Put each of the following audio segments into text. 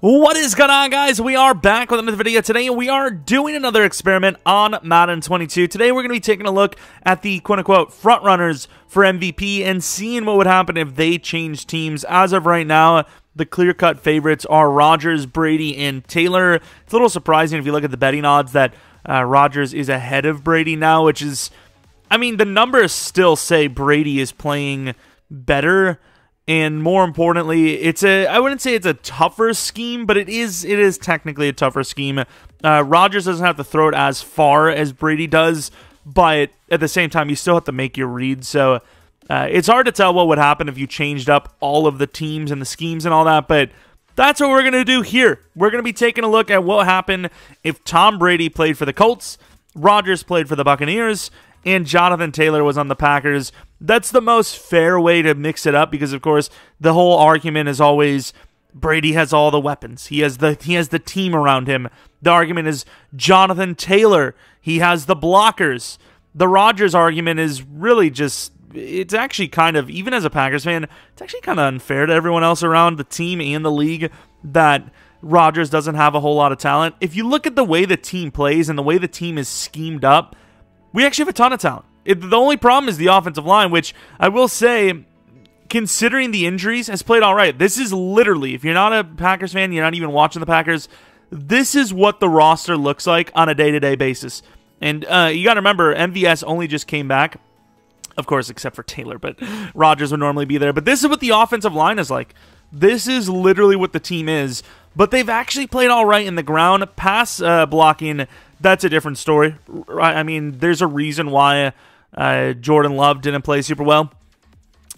What is going on, guys? We are back with another video today, and we are doing another experiment on Madden 22. Today, we're going to be taking a look at the quote-unquote frontrunners for MVP and seeing what would happen if they changed teams. As of right now, the clear-cut favorites are Rodgers, Brady, and Taylor. It's a little surprising if you look at the betting odds that Rodgers is ahead of Brady now, which is, I mean, the numbers still say Brady is playing better. And more importantly, I wouldn't say it's a tougher scheme, but it is technically a tougher scheme. Rodgers doesn't have to throw it as far as Brady does, but at the same time, you still have to make your read. So it's hard to tell what would happen if you changed up all of the teams and the schemes and all that, but that's what we're going to do here. We're going to be taking a look at what happened if Tom Brady played for the Colts, Rodgers played for the Buccaneers, and Jonathan Taylor was on the Packers. That's the most fair way to mix it up because, of course, the whole argument is always Brady has all the weapons. He has the team around him. The argument is Jonathan Taylor. He has the blockers. The Rodgers argument is really just, it's actually kind of, even as a Packers fan, it's actually kind of unfair to everyone else around the team and the league that Rodgers doesn't have a whole lot of talent. If you look at the way the team plays and the way the team is schemed up, we actually have a ton of talent. The only problem is the offensive line, which I will say, considering the injuries, has played all right. This is literally, if you're not a Packers fan, you're not even watching the Packers, this is what the roster looks like on a day-to-day basis. And you got to remember, MVS only just came back, of course, except for Taylor, but Rodgers would normally be there. But this is what the offensive line is like. This is literally what the team is. But they've actually played all right in the ground. Pass blocking, that's a different story. I mean, there's a reason why Jordan Love didn't play super well,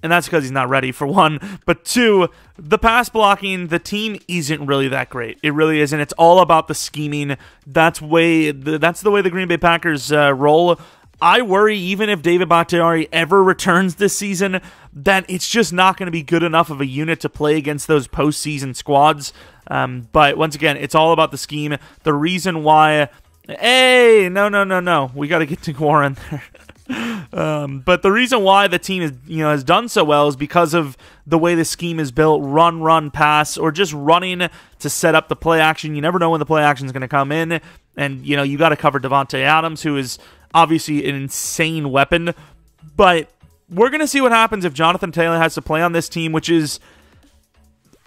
and that's because he's not ready, for one. But two, the pass blocking, the team isn't really that great. It really isn't. It's all about the scheming. That's the way the Green Bay Packers roll. I worry, even if David Bakhtiari ever returns this season, that it's just not going to be good enough of a unit to play against those postseason squads. But once again, it's all about the scheme. The reason why... Hey, no. We got to get to Warren there. But the reason why the team has done so well is because of the way the scheme is built: run, pass, or just running to set up the play action. You never know when the play action is going to come in, and you got to cover Davante Adams, who is obviously an insane weapon. But we're going to see what happens if Jonathan Taylor has to play on this team, which is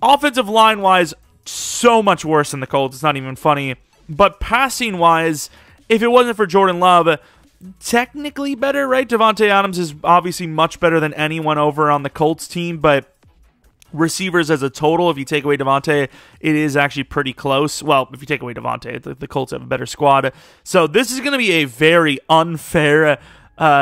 offensive line wise so much worse than the Colts. It's not even funny. But passing wise, if it wasn't for Jordan Love, technically better, right? Davante Adams is obviously much better than anyone over on the Colts team, but receivers as a total, if you take away Davante, it is actually pretty close. Well, if you take away Davante, the Colts have a better squad. So this is going to be a very unfair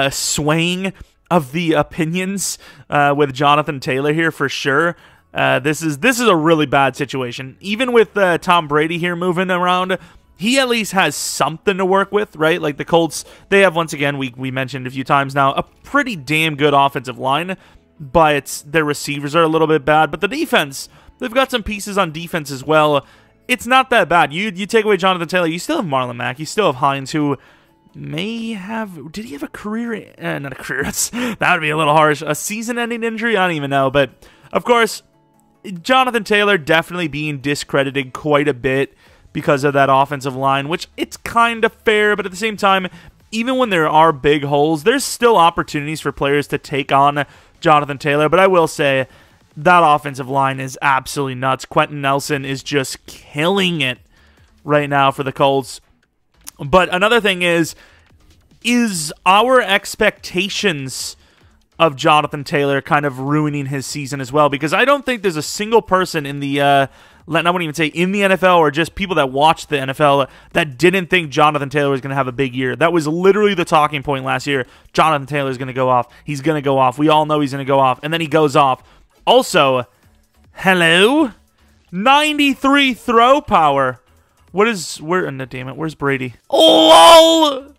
swaying of the opinions with Jonathan Taylor here for sure. This is a really bad situation. Even with Tom Brady here moving around, he at least has something to work with, right? Like the Colts, they have, once again, we mentioned a few times now, a pretty damn good offensive line, but their receivers are a little bit bad. But the defense, they've got some pieces on defense as well. It's not that bad. You take away Jonathan Taylor, you still have Marlon Mack, you still have Hines, who may have... Did he have a career... not a career. That would be a little harsh. A season-ending injury? I don't even know. But, of course, Jonathan Taylor definitely being discredited quite a bit because of that offensive line, which it's kind of fair, but at the same time, even when there are big holes, there's still opportunities for players to take on Jonathan Taylor. But I will say, that offensive line is absolutely nuts. Quentin Nelson is just killing it right now for the Colts. But another thing is our expectations of Jonathan Taylor kind of ruining his season as well? Because I don't think there's a single person in the, I wouldn't even say in the NFL, or just people that watch the NFL, that didn't think Jonathan Taylor was going to have a big year. That was literally the talking point last year. Jonathan Taylor is going to go off. He's going to go off. We all know he's going to go off. And then he goes off. Also, hello? 93 throw power. Damn it, where's Brady? LOL!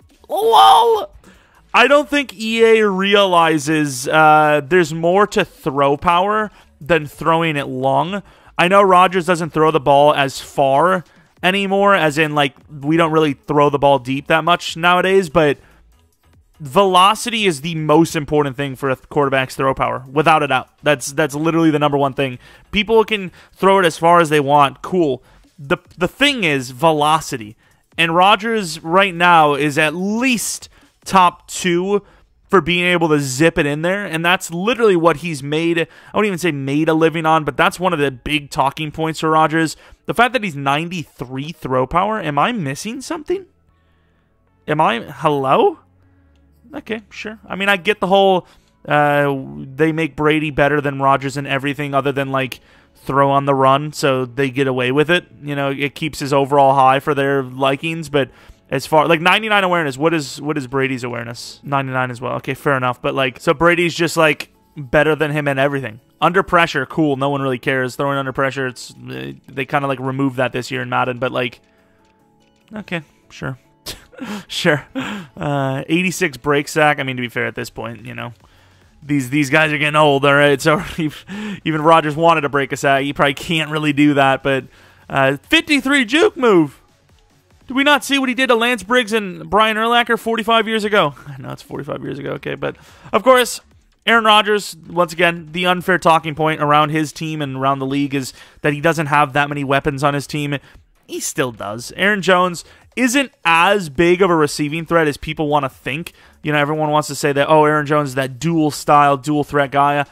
I don't think EA realizes there's more to throw power than throwing it long. I know Rodgers doesn't throw the ball as far anymore, as in, like, we don't really throw the ball deep that much nowadays, but velocity is the most important thing for a quarterback's throw power, without a doubt. That's literally the number one thing. People can throw it as far as they want, cool. The thing is velocity. And Rodgers right now is at least top 2 for being able to zip it in there, and that's literally what he's made. I wouldn't even say made a living on, but that's one of the big talking points for Rodgers. The fact that he's 93 throw power. Am I missing something? Hello? Okay, sure. I mean, I get the whole they make Brady better than Rodgers in everything other than, like, throw on the run, so they get away with it. You know, it keeps his overall high for their likings, but as far, like, 99 awareness, what is Brady's awareness? 99 as well. Okay, fair enough. But, like, so Brady's just, like, better than him in everything. Under pressure, cool. No one really cares. Throwing under pressure, they kind of, like, removed that this year in Madden. But, like, okay, sure. Sure. 86 break sack. I mean, to be fair, at this point, you know, these guys are getting old, all right? So even Rodgers wanted to break a sack. He probably can't really do that. But 53 juke move. Did we not see what he did to Lance Briggs and Brian Urlacher 45 years ago? I know it's 45 years ago, okay. But, of course, Aaron Rodgers, once again, the unfair talking point around his team and around the league is that he doesn't have that many weapons on his team. He still does. Aaron Jones isn't as big of a receiving threat as people want to think. You know, everyone wants to say that, oh, Aaron Jones is that dual-style, dual-threat guy.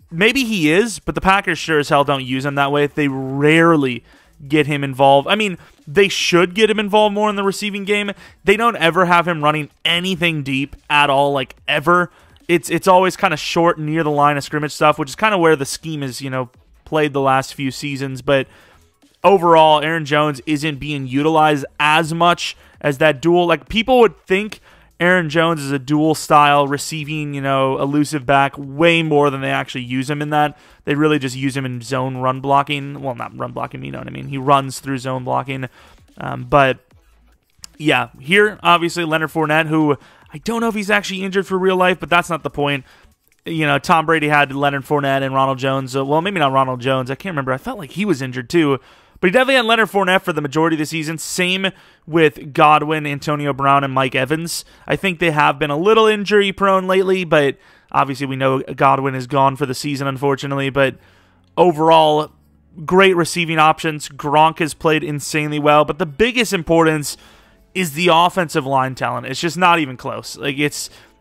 Maybe he is, but the Packers sure as hell don't use him that way. They rarely get him involved. I mean, they should get him involved more in the receiving game. They don't ever have him running anything deep at all, like ever. It's always kind of short near the line of scrimmage stuff, which is kind of where the scheme is, you know, played the last few seasons. But overall, Aaron Jones isn't being utilized as much as that dual. Like, people would think Aaron Jones is a dual-style receiving, you know, elusive back way more than they actually use him in that. They really just use him in zone run blocking. Well, not run blocking, you know what I mean. He runs through zone blocking. But, yeah, here, obviously, Leonard Fournette, who I don't know if he's actually injured for real life, but that's not the point. You know, Tom Brady had Leonard Fournette and Ronald Jones. Well, maybe not Ronald Jones. I can't remember. I felt like he was injured, too. But he definitely had Leonard Fournette for the majority of the season. Same with Godwin, Antonio Brown, and Mike Evans. I think they have been a little injury-prone lately, but obviously we know Godwin is gone for the season, unfortunately. But overall, great receiving options. Gronk has played insanely well. But the biggest importance is the offensive line talent. It's just not even close. Like,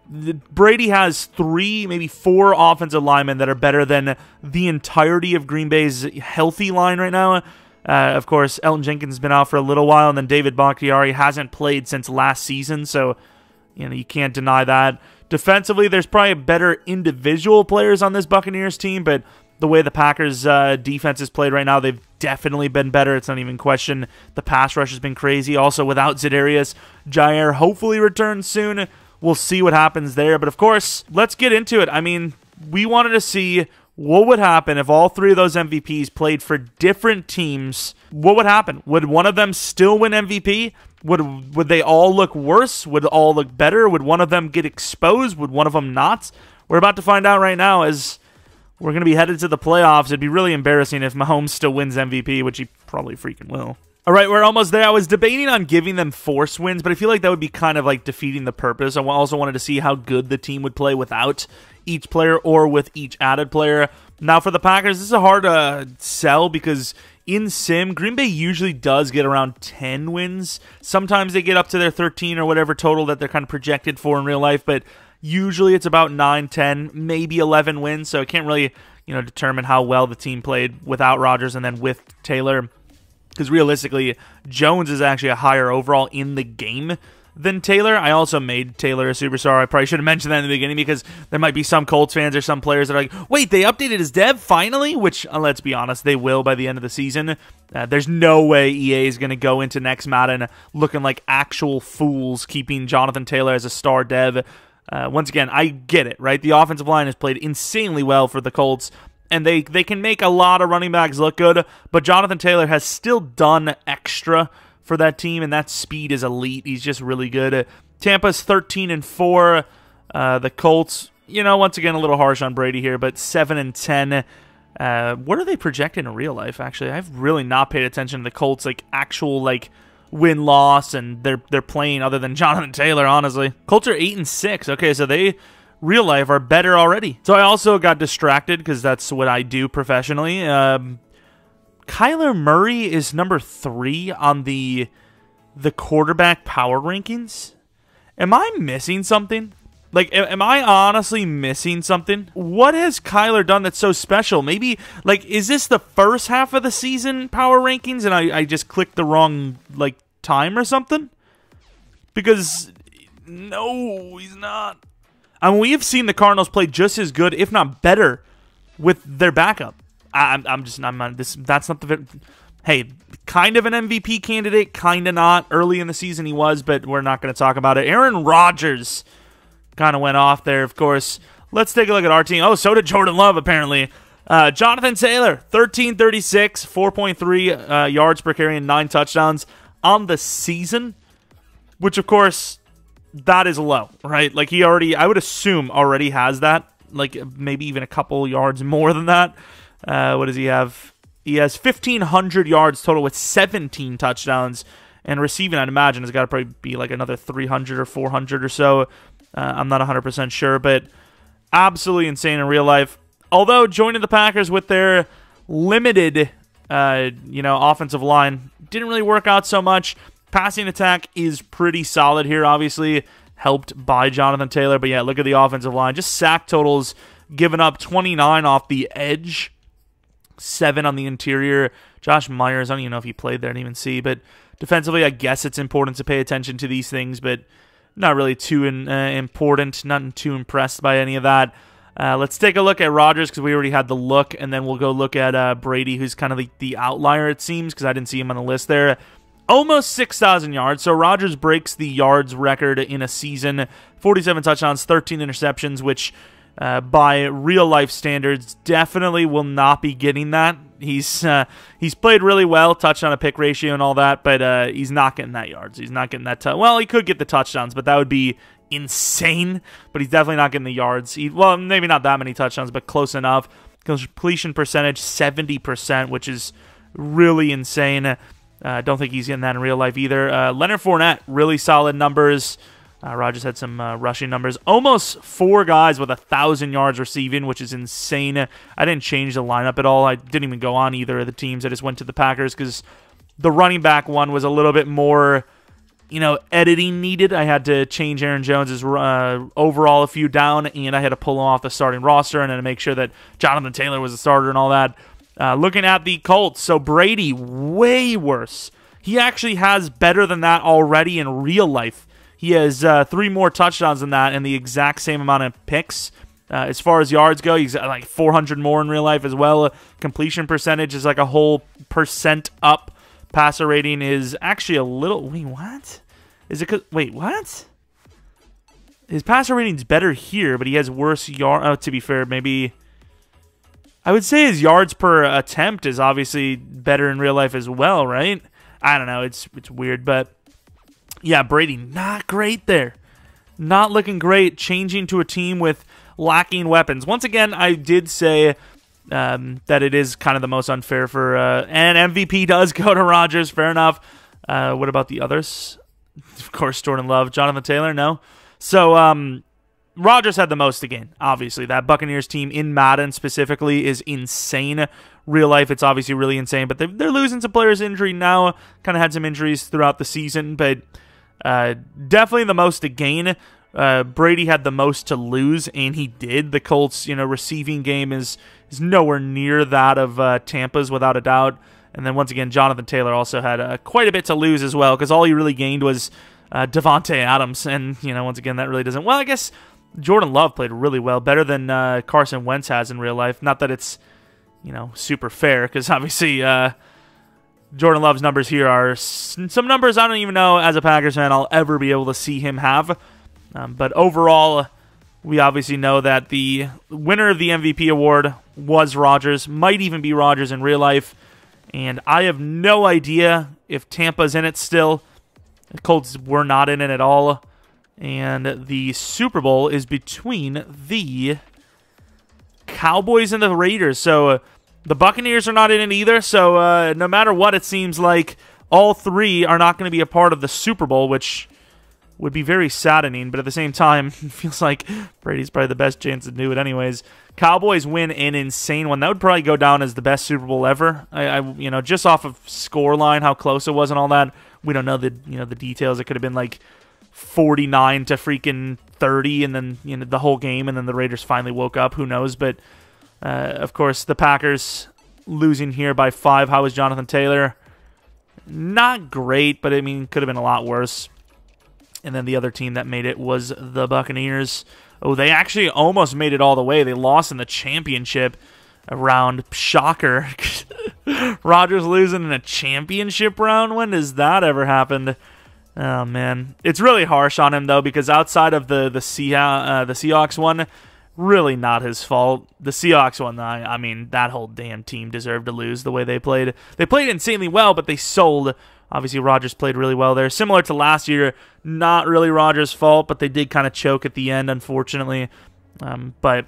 Brady has 3, maybe 4 offensive linemen that are better than the entirety of Green Bay's healthy line right now. Of course, Elton Jenkins has been out for a little while, and then David Bakhtiari hasn't played since last season, so you know you can't deny that. Defensively, there's probably better individual players on this Buccaneers team, but the way the Packers' defense is played right now, they've definitely been better. It's not even a question. The pass rush has been crazy. Also, without Za'Darius, Jair hopefully returns soon. We'll see what happens there, but of course, let's get into it. I mean, we wanted to see what would happen if all 3 of those MVPs played for different teams. What would happen? Would one of them still win MVP? Would they all look worse? Would all look better? Would one of them get exposed? Would one of them not? We're about to find out right now as we're going to be headed to the playoffs. It'd be really embarrassing if Mahomes still wins MVP, which he probably freaking will. All right, we're almost there. I was debating on giving them force wins, but I feel like that would be kind of like defeating the purpose. I also wanted to see how good the team would play without each player or with each added player. Now, for the Packers, this is a hard sell because in Sim, Green Bay usually does get around 10 wins. Sometimes they get up to their 13 or whatever total that they're kind of projected for in real life, but usually it's about 9, 10, maybe 11 wins, so I can't really, you know, determine how well the team played without Rodgers and then with Taylor. Because realistically, Jones is actually a higher overall in the game than Taylor. I also made Taylor a superstar. I probably should have mentioned that in the beginning because there might be some Colts fans or some players that are like, wait, they updated his dev finally? Which, let's be honest, they will by the end of the season. There's no way EA is going to go into next Madden looking like actual fools keeping Jonathan Taylor as a star dev. Once again, I get it, right? The offensive line has played insanely well for the Colts, and they can make a lot of running backs look good, but Jonathan Taylor has still done extra for that team, and that speed is elite. He's just really good. Tampa's 13-4. The Colts, you know, once again, a little harsh on Brady here, but 7-10. What are they projecting in real life, actually? I've really not paid attention to the Colts, like, actual, like, win-loss, and they're playing other than Jonathan Taylor, honestly. Colts are 8-6. Okay, so they, real life, are better already. So I also got distracted because that's what I do professionally. Kyler Murray is number 3 on the quarterback power rankings. Am I missing something? Like, am I honestly missing something? What has Kyler done that's so special? Maybe, like, is this the first half of the season power rankings and I just clicked the wrong, like, time or something? Because, no, he's not. I mean, we have seen the Cardinals play just as good, if not better, with their backup. That's not the... Hey, kind of an MVP candidate, kind of not. Early in the season he was, but we're not going to talk about it. Aaron Rodgers kind of went off there, of course. Let's take a look at our team. Oh, so did Jordan Love, apparently. Jonathan Taylor, 1336, 4.3 yards per carry and 9 touchdowns on the season, which, of course, that is low, right? Like, he already, I would assume, already has that. Like, maybe even a couple yards more than that. What does he have? He has 1,500 yards total with 17 touchdowns. And receiving, I'd imagine, has got to probably be like another 300 or 400 or so. I'm not 100% sure, but absolutely insane in real life. Although joining the Packers with their limited, offensive line didn't really work out so much. Passing attack is pretty solid here, obviously, helped by Jonathan Taylor. But yeah, look at the offensive line. Just sack totals given up 29 off the edge, 7 on the interior. Josh Myers, I don't even know if he played there, I didn't even see. But defensively, I guess it's important to pay attention to these things, but not really too important. Not too impressed by any of that. Let's take a look at Rodgers because we already had the look, and then we'll go look at Brady, who's kind of the outlier, it seems, because I didn't see him on the list there. Almost 6,000 yards. So Rodgers breaks the yards record in a season. 47 touchdowns, 13 interceptions, which by real-life standards definitely will not be getting that. He's played really well, touchdown to pick ratio and all that, but he's not getting that yards. He's not getting that. Well, he could get the touchdowns, but that would be insane. But he's definitely not getting the yards. Well, maybe not that many touchdowns, but close enough. Completion percentage 70%, which is really insane. Don't think he's getting that in real life either. Leonard Fournette, really solid numbers. Rodgers had some rushing numbers. Almost 4 guys with 1,000 yards receiving, which is insane. I didn't change the lineup at all. I didn't even go on either of the teams. I just went to the Packers because the running back one was a little bit more, editing needed. I had to change Aaron Jones's overall a few down, and I had to pull him off the starting roster and then to make sure that Jonathan Taylor was the starter and all that. Looking at the Colts, so Brady, way worse. He actually has better than that already in real life. He has 3 more touchdowns than that and the exact same amount of picks. As far as yards go, he's like 400 more in real life as well. Completion percentage is like a whole % up. Passer rating is actually a little... Wait, what? Wait, what? His passer rating's better here, but he has worse yard... Oh, to be fair, maybe... I would say his yards per attempt is obviously better in real life as well, right? I don't know. It's weird, but... Yeah, Brady, not great there. Not looking great, changing to a team with lacking weapons. Once again, I did say that it is kind of the most unfair for... and MVP does go to Rodgers, fair enough. What about the others? Of course, Jordan Love. Jonathan Taylor, no. So, Rodgers had the most to gain, obviously. That Buccaneers team in Madden specifically is insane. Real life, it's obviously really insane, but they're losing some players injury now. Kind of had some injuries throughout the season, but... definitely the most to gain. Brady had the most to lose, and he did. The Colts, receiving game is nowhere near that of Tampa's, without a doubt. And then once again, Jonathan Taylor also had quite a bit to lose as well, because all he really gained was Devontae Adams. And, once again, that really doesn't... Well, I guess Jordan Love played really well, better than Carson Wentz has in real life. Not that it's, super fair, because obviously... Jordan Love's numbers here are some numbers I don't even know as a Packers fan I'll ever be able to see him have. But overall, we obviously know that the winner of the MVP award was Rodgers. Might even be Rodgers in real life. And I have no idea if Tampa's in it still. The Colts were not in it at all. And the Super Bowl is between the Cowboys and the Raiders. So... the Buccaneers are not in it either, so no matter what, it seems like all three are not going to be a part of the Super Bowl, which would be very saddening, but at the same time, it feels like Brady's probably the best chance to do it anyways. Cowboys win an insane one. That would probably go down as the best Super Bowl ever. You know, just off of scoreline, how close it was and all that. We don't know the details. It could have been like 49 to freaking 30, and then the whole game, and then the Raiders finally woke up. Who knows? But of course, the Packers losing here by 5. How was Jonathan Taylor? Not great, but I mean, could have been a lot worse. And then the other team that made it was the Buccaneers. Oh, they actually almost made it all the way. They lost in the championship round. Shocker. Rodgers losing in a championship round? When does that ever happen? Oh, man. It's really harsh on him, though, because outside of the Seahawks one, really not his fault. The Seahawks one, I mean, that whole damn team deserved to lose the way they played. They played insanely well, but they sold. Obviously, Rodgers played really well there. Similar to last year, not really Rodgers' fault, but they did kind of choke at the end, unfortunately. But,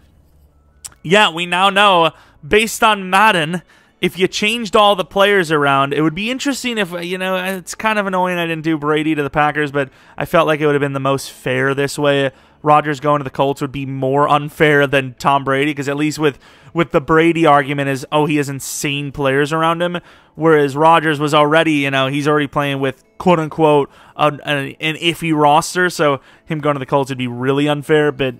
yeah, we now know, based on Madden, if you changed all the players around, it would be interesting if, it's kind of annoying I didn't do Brady to the Packers, but I felt like it would have been the most fair this way. Rodgers going to the Colts would be more unfair than Tom Brady, because at least with the Brady argument is, oh, he has insane players around him, whereas Rodgers was already, he's already playing with, quote-unquote, an iffy roster, so him going to the Colts would be really unfair, but,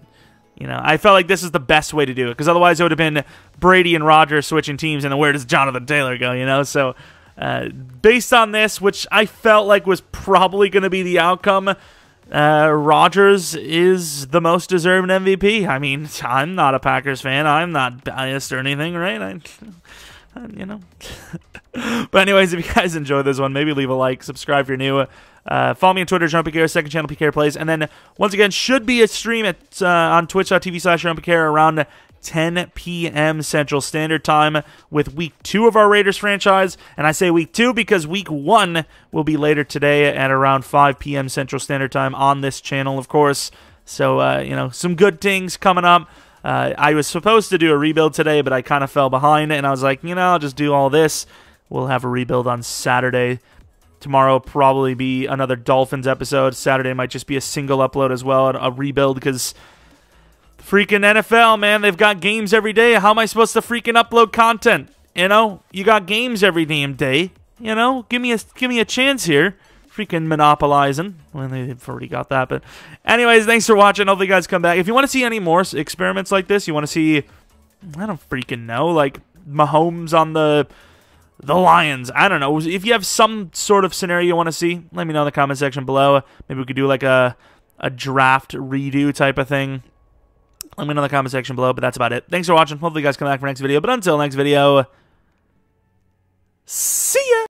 I felt like this is the best way to do it, because otherwise it would have been Brady and Rodgers switching teams, and then where does Jonathan Taylor go, so based on this, which I felt like was probably going to be the outcome, Rodgers is the most deserving MVP. I mean, I'm not a Packers fan. I'm not biased or anything, right? But anyways, if you guys enjoyed this one, maybe leave a like, subscribe if you're new. Follow me on Twitter, Jeromepkr, second channel, PK Plays. And then, once again, should be a stream at on twitch.tv/Jeromepkr around 10 p.m. Central Standard Time with Week 2 of our Raiders franchise. And I say Week 2 because Week 1 will be later today at around 5 p.m. Central Standard Time on this channel, of course. So, some good things coming up. I was supposed to do a rebuild today, but I kind of fell behind, and I was like, I'll just do all this. We'll have a rebuild on Saturday. Tomorrow will probably be another Dolphins episode. Saturday might just be a single upload as well, a rebuild, because freaking NFL, man, they've got games every day. How am I supposed to freaking upload content? You got games every damn day. Give me a chance here. Freaking monopolizing. Well, they've already got that, but anyways, thanks for watching. Hopefully you guys come back. If you want to see any more experiments like this, you want to see, I don't freaking know, like Mahomes on the Lions. I don't know. If you have some sort of scenario you want to see, let me know in the comment section below. Maybe we could do like a draft redo type of thing. Let me know in the comment section below, but that's about it. Thanks for watching. Hopefully you guys come back for next video, but until next video, see ya!